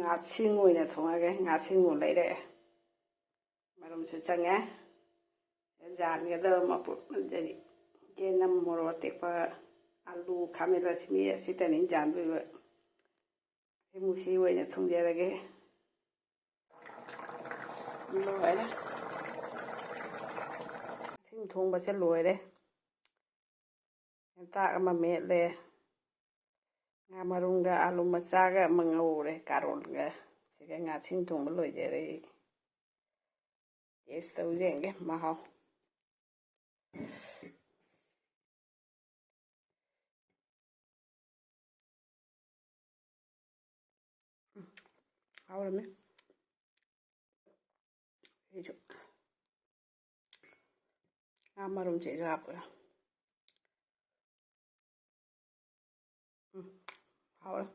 ngạt xin ngồi này thùng cái ngạt xin ngồi lấy đấy mà đồng chí chẳng nghe dàn cái đó mà trên năm mùa rồi tiếp alu camera xí xí tên in dàn với vậy cái mua xí vậy này thùng ra cái lùi đấy xin thùng mà sẽ lùi đấy người ta mà mệtเลยงามารุงกะอาลุมาซากะมังโอเรการุลกะสิกะงาชิงทุงบลอยเจเรเอสตูเจงกะมาฮาเอาละมั้ยเฮ้ยงามารุงเจราบกะเอาละ